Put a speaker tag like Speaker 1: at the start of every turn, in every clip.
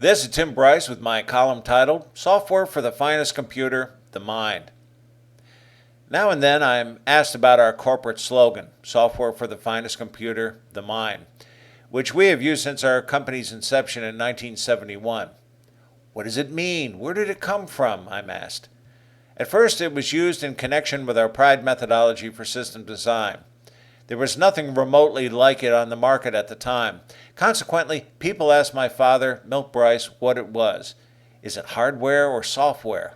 Speaker 1: This is Tim Bryce with my column titled Software for the Finest Computer, the Mind. Now and then I'm asked about our corporate slogan, Software for the Finest Computer, the Mind, which we have used since our company's inception in 1971. What does it mean? Where did it come from? I'm asked. At first, it was used in connection with our PRIDE methodology for system design. There was nothing remotely like it on the market at the time. Consequently, people asked my father, Milt Bryce, what it was. Is it hardware or software?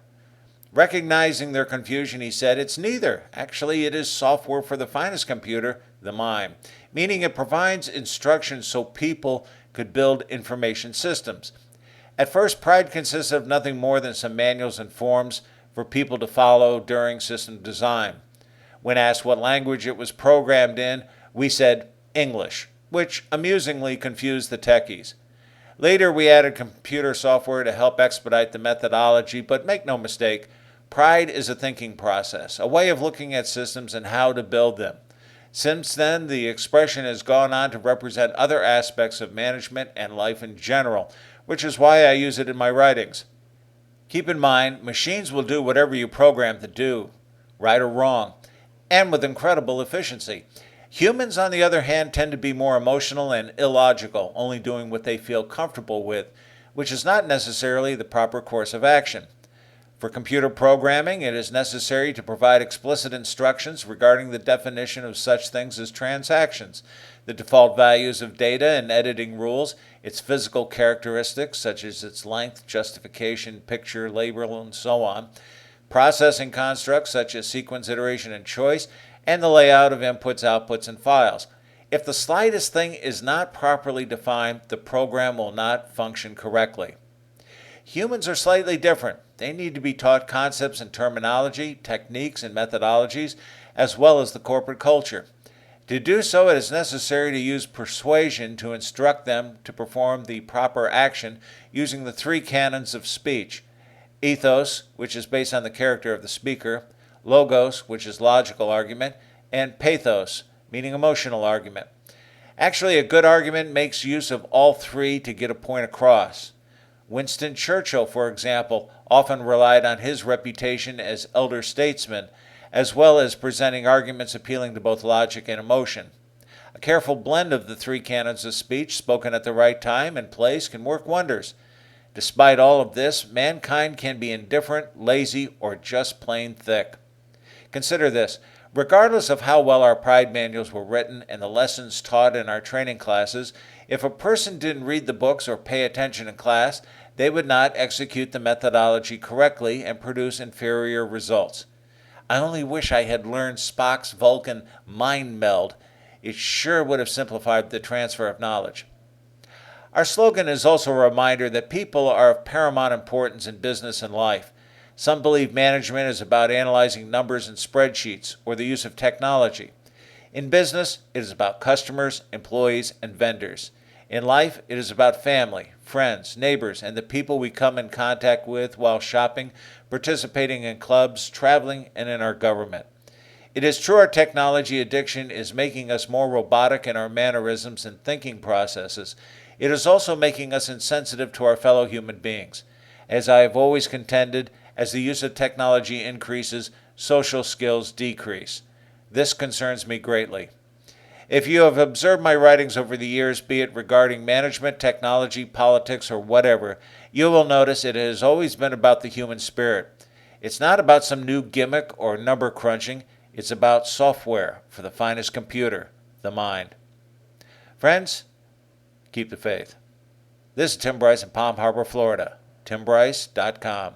Speaker 1: Recognizing their confusion, he said, it's neither. Actually, it is software for the finest computer, the mind, meaning it provides instructions so people could build information systems. At first, PRIDE consisted of nothing more than some manuals and forms for people to follow during system design. When asked what language it was programmed in, we said English, which amusingly confused the techies. Later, we added computer software to help expedite the methodology, but make no mistake, PRIDE is a thinking process, a way of looking at systems and how to build them. Since then, the expression has gone on to represent other aspects of management and life in general, which is why I use it in my writings. Keep in mind, machines will do whatever you program to do, right or wrong, and with incredible efficiency. Humans, on the other hand, tend to be more emotional and illogical, only doing what they feel comfortable with, which is not necessarily the proper course of action. For computer programming, it is necessary to provide explicit instructions regarding the definition of such things as transactions, the default values of data and editing rules, its physical characteristics such as its length, justification, picture, label, and so on, processing constructs such as sequence, iteration, and choice, and the layout of inputs, outputs, and files. If the slightest thing is not properly defined, the program will not function correctly. Humans are slightly different. They need to be taught concepts and terminology, techniques and methodologies, as well as the corporate culture. To do so, it is necessary to use persuasion to instruct them to perform the proper action using the three canons of speech: ethos, which is based on the character of the speaker; logos, which is logical argument; and pathos, meaning emotional argument. Actually, a good argument makes use of all three to get a point across. Winston Churchill, for example, often relied on his reputation as elder statesman, as well as presenting arguments appealing to both logic and emotion. A careful blend of the three canons of speech spoken at the right time and place can work wonders. Despite all of this, mankind can be indifferent, lazy, or just plain thick. Consider this. Regardless of how well our PRIDE manuals were written and the lessons taught in our training classes, if a person didn't read the books or pay attention in class, they would not execute the methodology correctly and produce inferior results. I only wish I had learned Spock's Vulcan mind meld. It sure would have simplified the transfer of knowledge. Our slogan is also a reminder that people are of paramount importance in business and life. Some believe management is about analyzing numbers and spreadsheets or the use of technology. In business, it is about customers, employees, and vendors. In life, it is about family, friends, neighbors, and the people we come in contact with while shopping, participating in clubs, traveling, and in our government. It is true our technology addiction is making us more robotic in our mannerisms and thinking processes. It is also making us insensitive to our fellow human beings. As I have always contended, as the use of technology increases, social skills decrease. This concerns me greatly. If you have observed my writings over the years, be it regarding management, technology, politics, or whatever, you will notice it has always been about the human spirit. It's not about some new gimmick or number crunching. It's about software for the finest computer, the mind. Friends, keep the faith. This is Tim Bryce in Palm Harbor, Florida. TimBryce.com.